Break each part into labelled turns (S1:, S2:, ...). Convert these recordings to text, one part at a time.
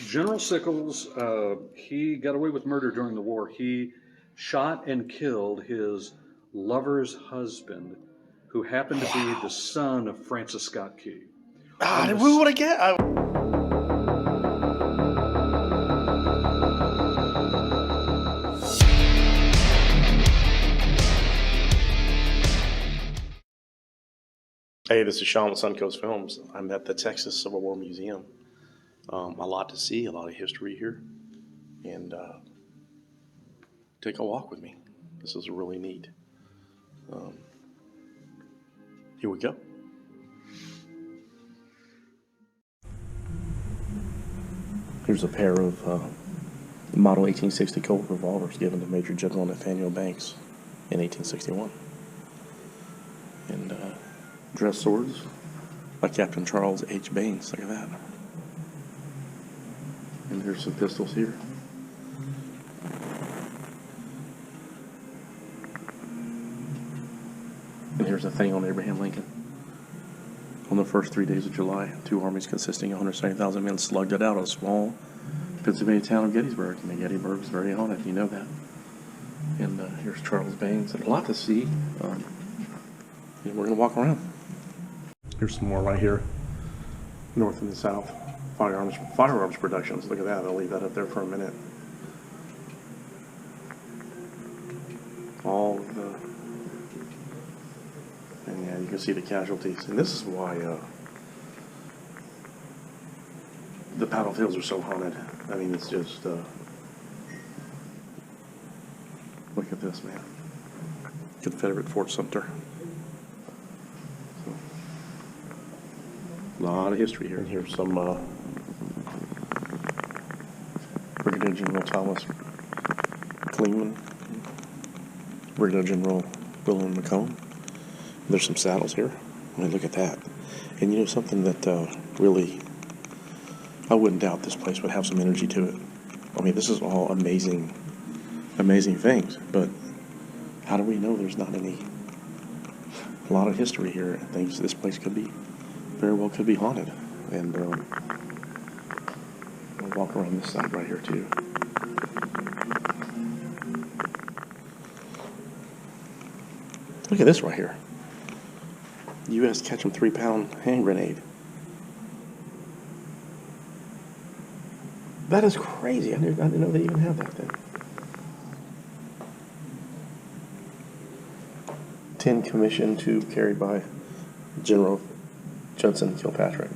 S1: General Sickles, he got away with murder during the war. He shot and killed his lover's husband, who happened to be the son of Francis Scott Key.
S2: I didn't really want to get. Hey, this is Sean with Suncoast Films. I'm at the Texas Civil War Museum. A lot to see, a lot of history here, and take a walk with me. This is really neat. Here we go. Here's a pair of Model 1860 Colt revolvers given to Major General Nathaniel Banks in 1861. And dress swords by Captain Charles H. Baines. Look at that. And there's some pistols here. And here's a thing on Abraham Lincoln. On the first 3 days of July, two armies consisting of 170,000 men slugged it out of a small Pennsylvania town of Gettysburg. I mean, Gettysburg is very haunted, you know that. And here's Charles Baines. There's a lot to see. And we're going to walk around. Here's some more right here, north and the south. Firearms productions. Look at that. I'll leave that up there for a minute. All of the, and yeah, you can see the casualties. And this is why the battlefields are so haunted. I mean, it's just, look at this, man. Confederate Fort Sumter. So, a lot of history here. And here's some Brigadier General Thomas Clingman, Brigadier General William McComb. There's some saddles here. I mean, look at that. And you know something that really, I wouldn't doubt this place would have some energy to it. I mean, this is all amazing things, but how do we know there's not a lot of history here? Things this place very well could be haunted. And we'll walk around this side right here too. Look at this right here. U.S. Ketchum 3-pound hand grenade. That is crazy. I didn't know they even had that thing. 10 commission tube carried by General Judson Kilpatrick.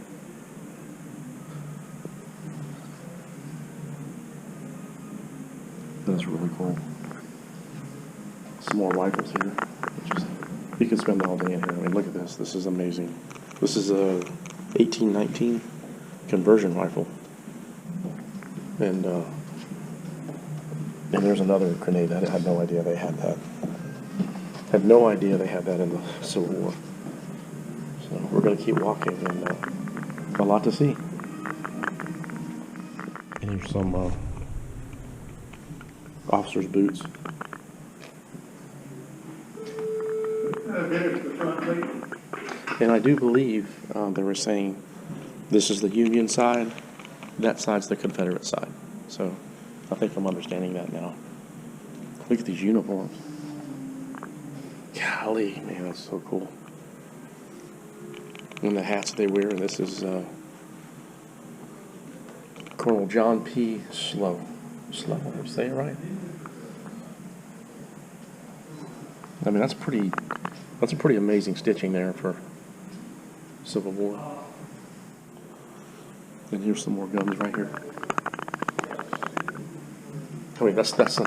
S2: That's really cool. Some more rifles here. You could spend all day in here. I mean, look at this. This is amazing. This is a 1819 conversion rifle. And there's another grenade. I had no idea they had that. Had no idea they had that in the Civil War. So we're going to keep walking, and a lot to see. And here's some officers' boots. And I do believe they were saying this is the Union side, that side's the Confederate side. So I think I'm understanding that now. Look at these uniforms. Golly, man, that's so cool. And the hats they wear, and this is Colonel John P. Slow. Did I say it right? I mean, that's a pretty amazing stitching there for Civil War. And here's some more guns right here. I mean, that's a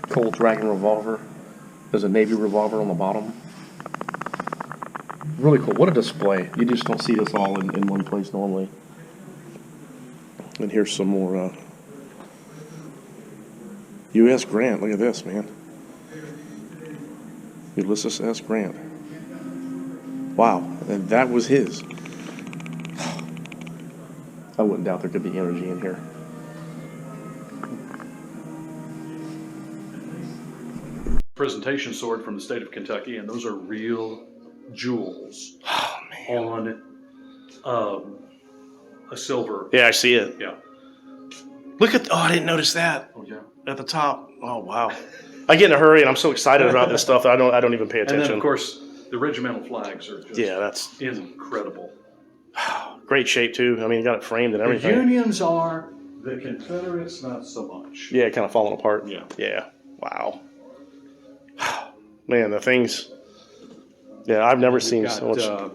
S2: Colt Dragon revolver. There's a Navy revolver on the bottom. Really cool. What a display. You just don't see this all in one place normally. And here's some more U.S. Grant. Look at this, man. Ulysses S. Grant. Wow. And that was his. I wouldn't doubt there could be energy in here.
S1: Presentation sword from the state of Kentucky, and those are real jewels on a silver.
S2: Yeah, I see it.
S1: Yeah.
S2: Look at, oh, I didn't notice that
S1: Oh, yeah.
S2: at the top. Oh, wow. I get in a hurry and I'm so excited about this stuff that I don't even pay
S1: And
S2: attention.
S1: then, of course, the regimental flags are just
S2: Yeah, that's
S1: incredible.
S2: great shape too. I mean, you got it framed and
S1: The
S2: everything.
S1: Unions are, the Confederates not so much.
S2: Yeah, kind of falling apart.
S1: Yeah.
S2: Yeah. Wow. Man, the things. Yeah, I've never seen
S1: Got
S2: so much.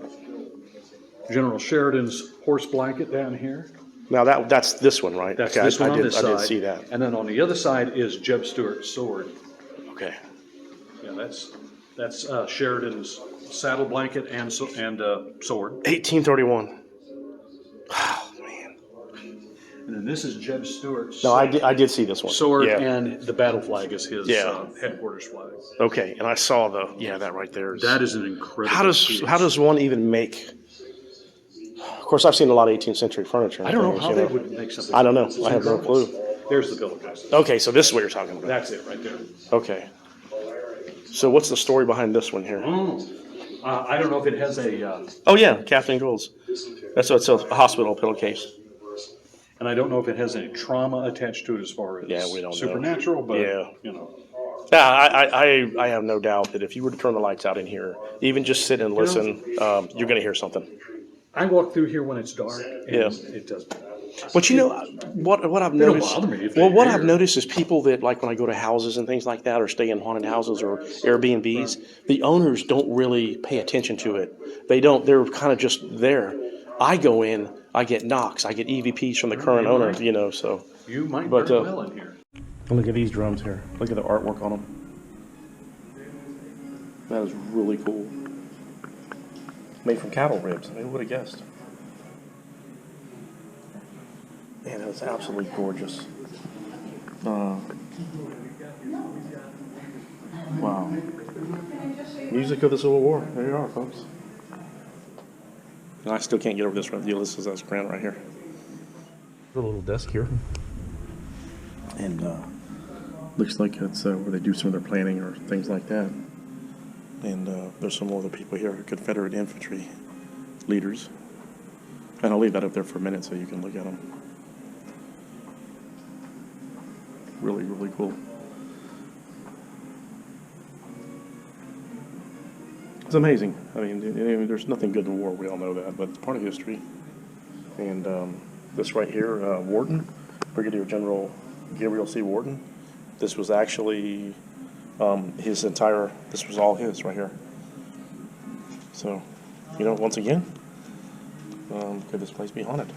S1: General Sheridan's horse blanket down here.
S2: Now that's this one, right?
S1: That's
S2: Okay,
S1: this one on this
S2: I
S1: side.
S2: did see that.
S1: And then on the other side is Jeb Stuart's sword.
S2: Okay.
S1: Yeah, that's Sheridan's saddle blanket and sword.
S2: 1831. Oh man.
S1: And then this is Jeb Stuart's
S2: No, I did see this one.
S1: sword,
S2: Yeah.
S1: and the battle flag is his
S2: Yeah.
S1: headquarters flag.
S2: Okay, and I saw that right there.
S1: That is an incredible piece.
S2: How does one even make? Of course, I've seen a lot of 18th century furniture. And
S1: I don't know
S2: things,
S1: how
S2: you
S1: they would make something.
S2: I don't know.
S1: It's
S2: I have no
S1: incredible.
S2: clue.
S1: There's the pillowcase.
S2: Okay, so this is what you're talking about.
S1: That's it right there.
S2: Okay. So what's the story behind this one here?
S1: I don't know if it has a,
S2: Oh yeah, Kathleen Gould's. That's a hospital pillowcase.
S1: and I don't know if it has any trauma attached to it as far as
S2: Yeah, we don't know.
S1: supernatural, but
S2: Yeah.
S1: you know.
S2: Yeah, I have no doubt that if you were to turn the lights out in here, even just sit and listen, you're going to hear something.
S1: I walk through here when it's dark, and
S2: Yeah.
S1: it does.
S2: But you know what I've
S1: They don't
S2: noticed.
S1: bother me if
S2: Well,
S1: they
S2: what
S1: hear.
S2: I've noticed is people that like when I go to houses and things like that, or stay in haunted houses or Airbnbs, the owners don't really pay attention to it. They don't. They're kind of just there. I go in, I get knocks, I get EVPs from the current owner. You know, so.
S1: You might
S2: But,
S1: burn well in here.
S2: Look at these drums here. Look at the artwork on them. That is really cool. Made from cattle ribs. I mean, who would have guessed? Man, that is absolutely gorgeous. Wow. Music of the Civil War. There you are, folks. And I still can't get over this the Ulysses S. Grant right here. A little desk here. And looks like it's where they do some of their planning or things like that. And there's some other people here, Confederate infantry leaders. And I'll leave that up there for a minute so you can look at them. Really, really cool. It's amazing. I mean, there's nothing good in war. We all know that, but it's part of history. And this right here, Wharton, Brigadier General Gabriel C. Wharton. This was actually this was all his right here. So, once again, could this place be haunted?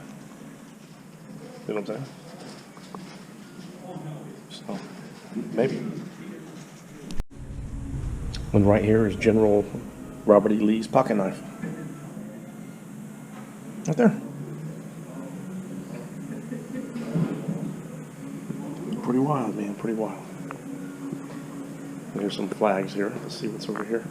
S2: You know what I'm saying? So, maybe. And right here is General Robert E. Lee's pocket knife. Right there. Pretty wild, man. Pretty wild. And here's some flags here. Let's see what's over here.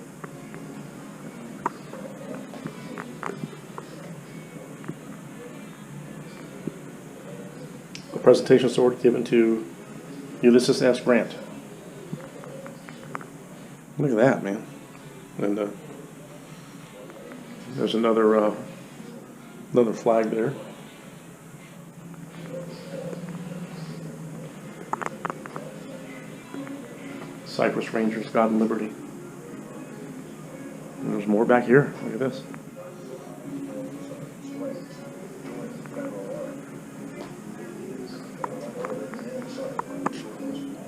S2: The presentation sword given to Ulysses S. Grant. Look at that, man. And there's another flag there. Cypress Rangers, God and Liberty. And there's more back here. Look at this.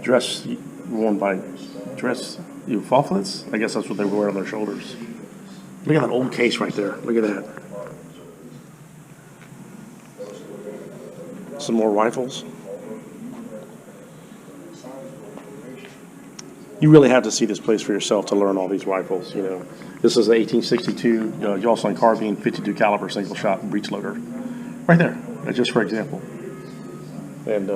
S2: Dress worn by Euphophilets? I guess that's what they wear on their shoulders. Look at that old case right there. Look at that. Some more rifles. You really have to see this place for yourself to learn all these rifles. This is an 1862 Jolson carbine 52 caliber single shot breech loader, right there. Just for example. And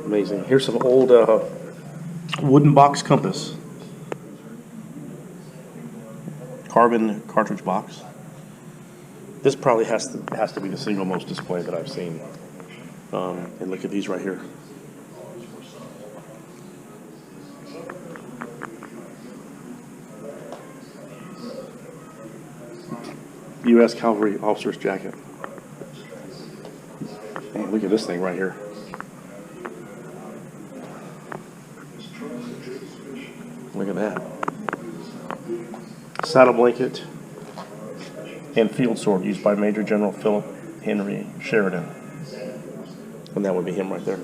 S2: amazing. Here's some old wooden box compass, carbon cartridge box. This probably has to be the single most display that I've seen. And look at these right here. U.S. Cavalry officer's jacket. Man, look at this thing right here. Look at that. Saddle blanket and field sword used by Major General Philip Henry Sheridan. And that would be him right there.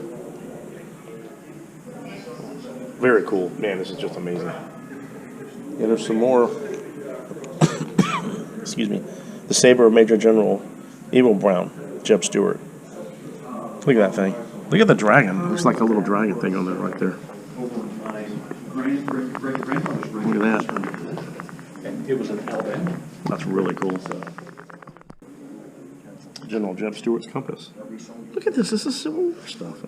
S2: Very cool. Man, this is just amazing. And there's some more. Excuse me. The saber of Major General Evil Brown, Jeb Stewart. Look at that thing. Look at the dragon. It looks like a little dragon thing on there right there. Look at that.
S1: And it was an Alabama.
S2: That's really cool. General Jeb Stewart's compass. Look at this. This is Civil War stuff.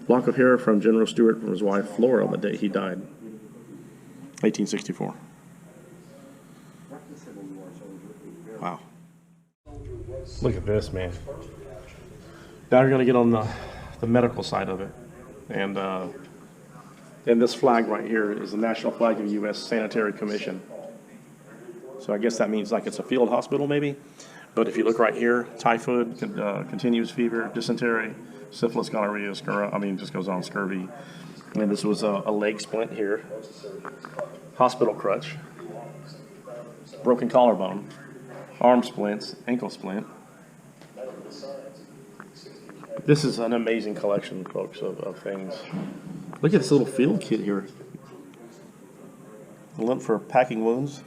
S2: Lock of hair from General Stewart from his wife Flora on the day he died. 1864. Wow. Look at this, man. Now you're going to get on the medical side of it. And this flag right here is the national flag of the U.S. Sanitary Commission. So I guess that means like it's a field hospital maybe. But if you look right here, typhoid, continuous fever, dysentery, syphilis, gonorrhea, just goes on, scurvy. And this was a leg splint here, hospital crutch, broken collarbone, arm splints, ankle splint. This is an amazing collection, folks, of things. Look at this little field kit here. A lint for packing wounds.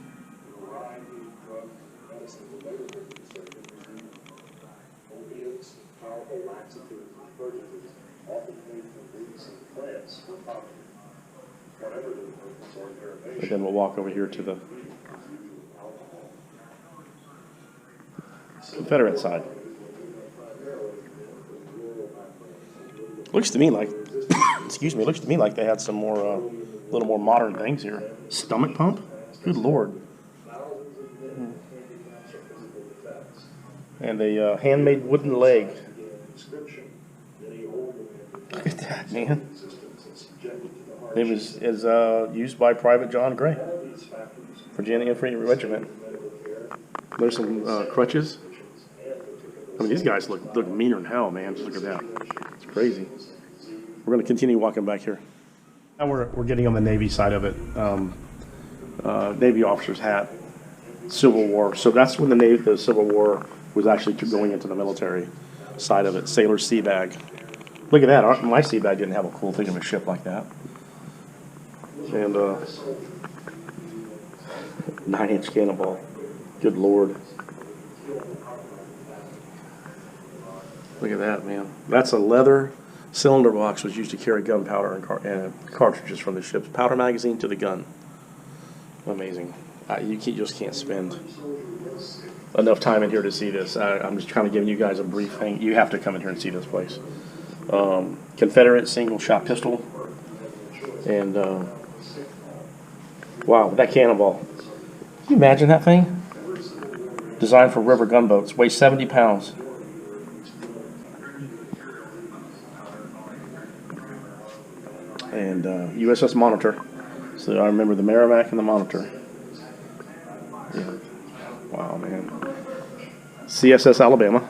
S2: And then we'll walk over here to the Confederate side. Looks to me like, excuse me, looks to me like they had some more, little more modern things here. Stomach pump? Good Lord. And a handmade wooden leg. Look at that, man. It was used by Private John Gray, Virginia Infantry Regiment. There's some crutches. I mean, these guys look meaner than hell, man. Just look at that. It's crazy. We're going to continue walking back here. Now we're getting on the Navy side of it. Navy officer's hat, Civil War. So that's when the Civil War was actually going into the military side of it. Sailor's sea bag. Look at that. My sea bag didn't have a cool thing of a ship like that. And 9-inch cannonball. Good Lord. Look at that, man. That's a leather cylinder box was used to carry gunpowder and cartridges from the ship's powder magazine to the gun. Amazing. You just can't spend enough time in here to see this. I'm just kind of giving you guys a brief thing. You have to come in here and see this place. Confederate single-shot pistol. And, wow, that cannonball. Can you imagine that thing? Designed for river gunboats. Weighs 70 pounds. And USS Monitor. So I remember the Merrimack and the Monitor. Yeah. Wow, man. CSS Alabama.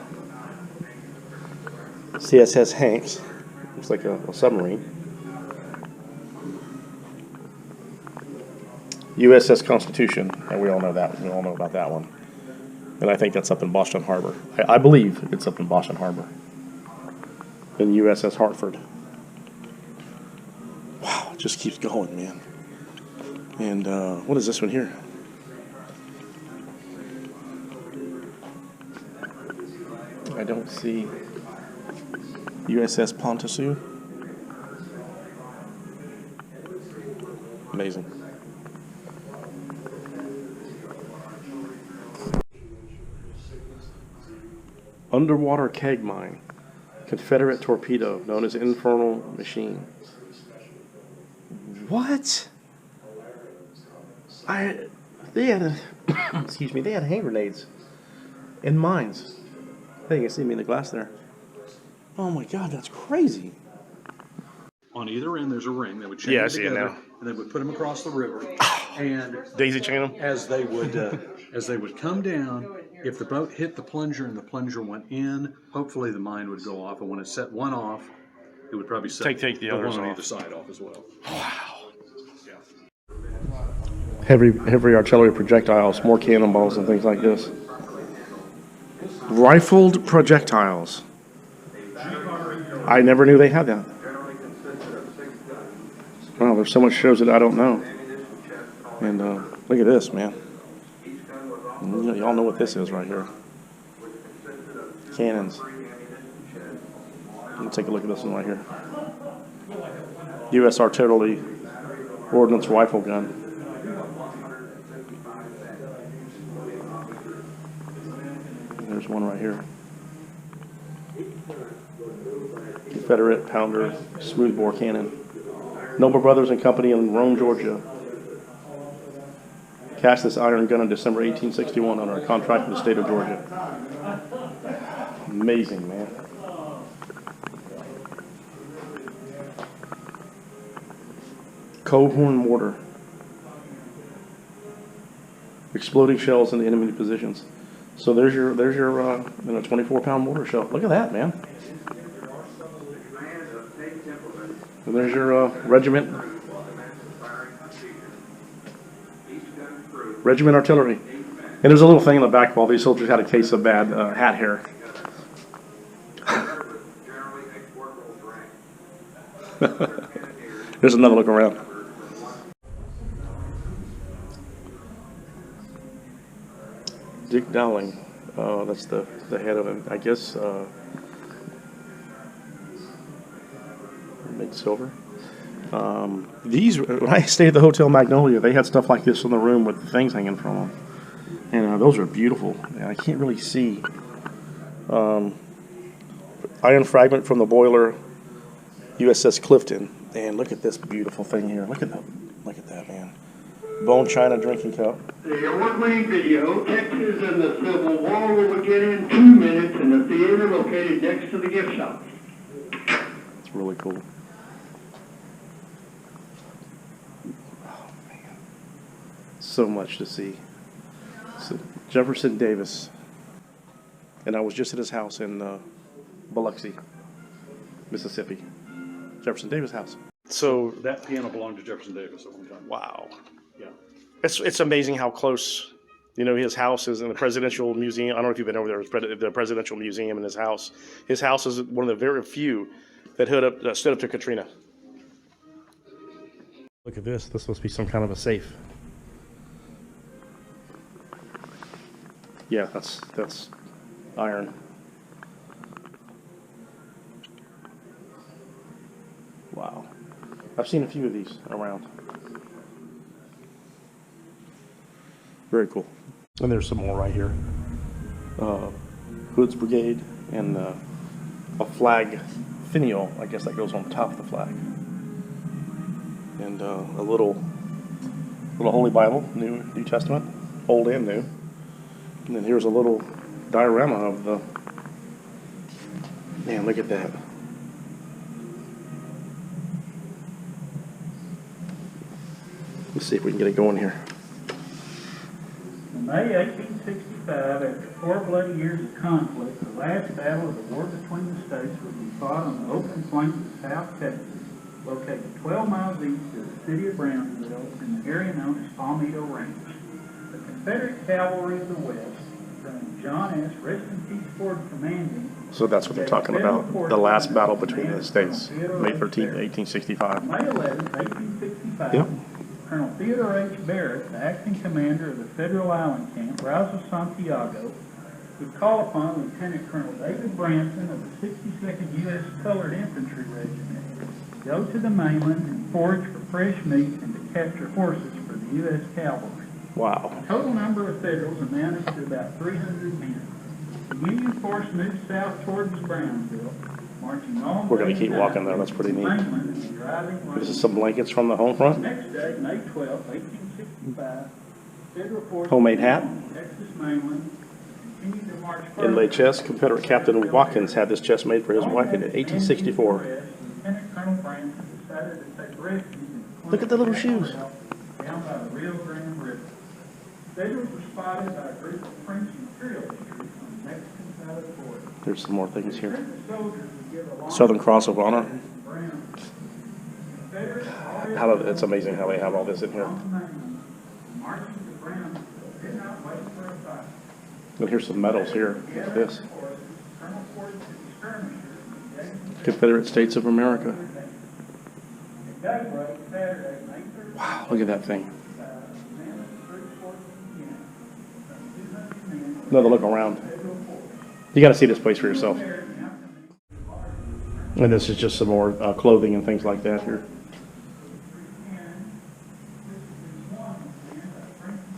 S2: CSS Hanks. Looks like a submarine. USS Constitution. And we all know that. We all know about that one. And I think that's up in Boston Harbor. I believe it's up in Boston Harbor. And USS Hartford. Wow, it just keeps going, man. And what is this one here? I don't see USS Pontoise. Amazing. Underwater keg mine. Confederate torpedo known as Infernal Machine. What? They had excuse me, they had hand grenades in mines. I think you can see me in the glass there. Oh my God, that's crazy.
S1: On either end, there's a ring. They would chain
S2: Yeah, I
S1: them
S2: see it
S1: together,
S2: now.
S1: and they would put them across the river. And
S2: Daisy chain them?
S1: as they would come down, If the boat hit the plunger and the plunger went in, hopefully the mine would go off, and when it set one off, it would probably set
S2: Take the others
S1: one on
S2: off.
S1: either side off as well.
S2: Heavy artillery projectiles, more cannonballs and things like this. Rifled projectiles. I never knew they had that. Wow, there's so much shows that I don't know. And look at this, man. Y'all know what this is right here. Cannons. Let's take a look at this one right here. U.S. Artillery Ordnance Rifle Gun. There's one right here. Confederate Pounder Smoothbore Cannon. Noble Brothers and Company in Rome, Georgia. Cast this iron gun in December 1861 under a contract with the state of Georgia. Amazing, man. Coehorn mortar. Exploding shells in the enemy positions. So there's your 24-pound mortar shell. Look at that, man. And there's your regiment artillery. And there's a little thing in the back wall. These soldiers had a case of bad hat hair. There's another look around. Dick Dowling. That's the head of it. I guess made silver. These, when I stayed at the Hotel Magnolia, they had stuff like this in the room with the things hanging from them. And those are beautiful. And I can't really see. Iron fragment from the boiler, USS Clifton. And look at this beautiful thing here. Look at that, man. Bone china drinking cup.
S3: The award-winning video, Texas and the Civil War, will begin in 2 minutes in the theater located next to the gift shop.
S2: It's really cool. Oh, man. So much to see. So, Jefferson Davis. And I was just at his house in Biloxi, Mississippi. Jefferson Davis' house. So,
S1: That piano belonged to Jefferson Davis at one time.
S2: wow.
S1: Yeah.
S2: It's amazing how close, his house is in the Presidential Museum. I don't know if you've been over there, the Presidential Museum in his house. His house is one of the very few that stood up to Katrina. Look at this. This must be some kind of a safe. Yeah, that's iron. Wow. I've seen a few of these around. Very cool. And there's some more right here. Hood's Brigade and a flag finial, I guess that goes on top of the flag. And a little Holy Bible, New Testament, Old and New. And then here's a little diorama of the, man, look at that. Let's see if we can get it going here.
S4: In May 1865, after 4 bloody years of conflict, the last battle of the war between the states would be fought on the open plains of South Texas, located 12 miles east of the city of Brownsville in the area known as Palmetto Range. The Confederate Cavalry of the West, Colonel John S. Rest in Peace Ford commanding.
S2: So that's what they're talking about, the last battle between the states, May 13th, 1865.
S4: May 11, 1865,
S2: Yep.
S4: Colonel Theodore H. Barrett, the acting commander of the Federal Island Camp, Raza Santiago, would call upon Lieutenant Colonel David Branson of the 62nd U.S. Colored Infantry Regiment to go to the mainland and forage for fresh meat and to capture horses for the U.S. cavalry.
S2: Wow.
S4: The total number of Federals amounted to about 300 men. The Union force moved south towards Brownsville, marching all
S2: We're gonna keep walking there. That's pretty neat. This is some blankets from the home front.
S4: Next day, May 12, 1865, Federal forces
S2: Homemade hat.
S4: on the Texas mainland continued to march further.
S2: Inlaid chest. Confederate Captain Watkins had this chest made for his wife in 1864.
S4: Lieutenant Colonel Branson decided to take refuge in the
S2: Look at the little shoes.
S4: down by the Rio Grande River. Federals were spotted by a group of French imperialists
S2: There's some more things here. Southern Cross of Honor. It's amazing how they have all this in here. And here's some medals here. Look at this. Confederate States of America. Wow, look at that thing. Another look around. You got to see this place for yourself. And this is just some more clothing and things like that here.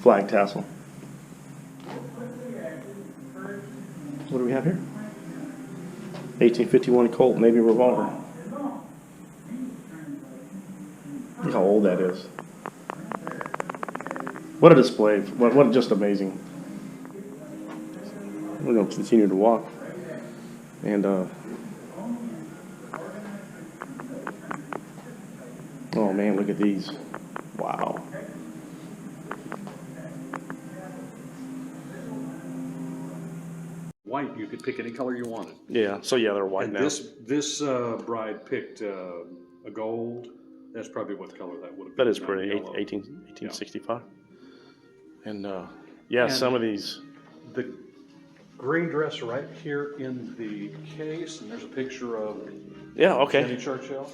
S2: Flag tassel. What do we have here? 1851 Colt Navy revolver. Look how old that is. What a display. What just amazing. We're going to continue to walk. And, oh man, look at these. Wow.
S1: White, you could pick any color you wanted.
S2: Yeah, so yeah, they're white
S1: And
S2: now.
S1: this bride picked a gold. That's probably what color that would have been.
S2: That is
S1: not
S2: pretty,
S1: yellow.
S2: 1865. And, yeah,
S1: And
S2: some of these.
S1: The green dress right here in the case, and there's a picture of
S2: Yeah,
S1: Jenny
S2: okay.
S1: Churchill.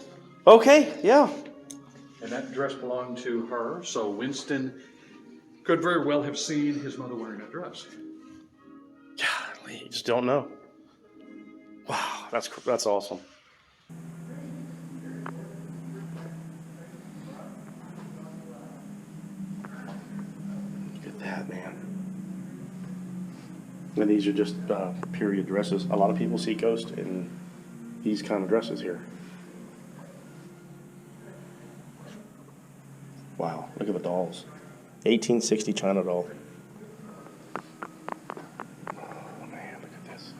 S2: Okay, yeah.
S1: And that dress belonged to her, so Winston could very well have seen his mother wearing that dress.
S2: Golly, you just don't know. Wow, that's awesome. Look at that, man. And these are just period dresses. A lot of people see ghosts in these kind of dresses here. Wow, look at the dolls. 1860 China doll. Oh man, look at this.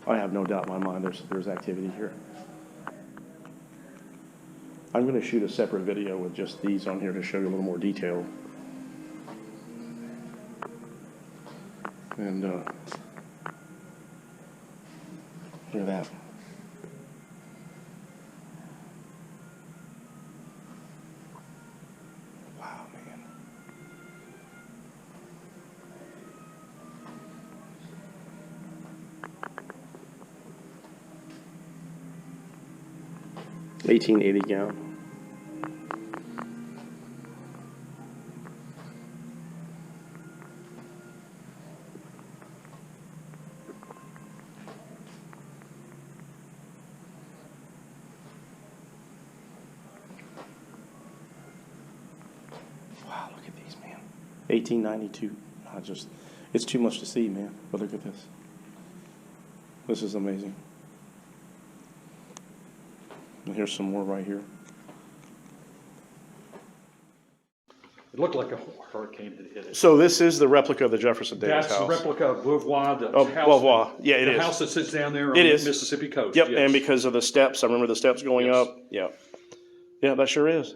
S2: I have no doubt in my mind there's activity here. I'm going to shoot a separate video with just these on here to show you a little more detail. And look at that. Wow, man. $18.80 gown. Wow, look at these, man. 1892. It's too much to see, man. But look at this. This is amazing. And here's some more right here.
S1: It looked like a hurricane had hit it.
S2: So this is the replica of the Jefferson Davis
S1: That's
S2: house.
S1: the replica of Beauvoir, the
S2: Of
S1: house.
S2: Beauvoir. Yeah, it
S1: the
S2: is.
S1: house that sits down there on
S2: It
S1: the
S2: is.
S1: Mississippi coast.
S2: Yep,
S1: yes.
S2: and because of the steps, I remember the steps going
S1: Yes.
S2: up. Yeah. Yeah, that sure is.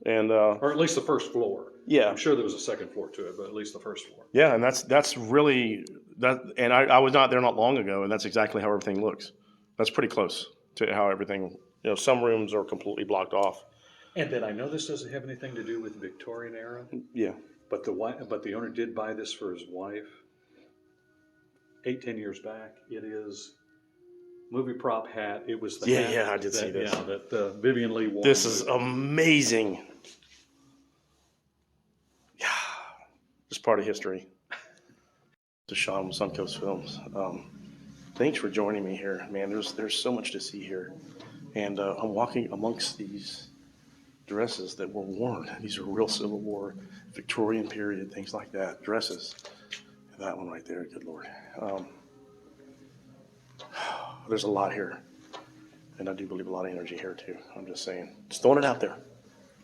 S2: And
S1: Or at least the first floor.
S2: yeah.
S1: I'm sure there was a second floor to it, but at least the first floor.
S2: Yeah, and that's really that. And I was not there not long ago, and that's exactly how everything looks. That's pretty close to how everything. You know, some rooms are completely blocked off.
S1: And then I know this doesn't have anything to do with Victorian era,
S2: Yeah.
S1: but the owner did buy this for his wife 10 years back. It is movie prop hat. It was the
S2: Yeah,
S1: hat
S2: yeah, I did see this.
S1: Yeah, that Vivian Lee wore.
S2: This is amazing. Yeah, just part of history. To Sean with Suncoast Films. Thanks for joining me here, man. There's so much to see here, and I'm walking amongst these dresses that were worn. These are real Civil War, Victorian period, things like that. Dresses. That one right there. Good Lord. There's a lot here, and I do believe a lot of energy here too. I'm just saying, just throwing it out there.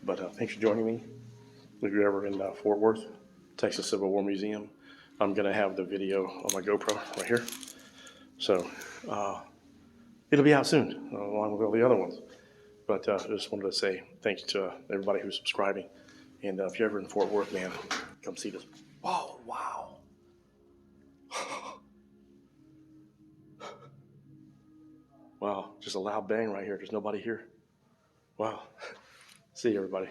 S2: But thanks for joining me. If you're ever in Fort Worth, Texas Civil War Museum, I'm gonna have the video on my GoPro right here. So it'll be out soon, along with all the other ones. But I just wanted to say thanks to everybody who's subscribing. And if you're ever in Fort Worth, man, come see this. Whoa, wow. Wow, just a loud bang right here. There's nobody here. Wow. See you, everybody.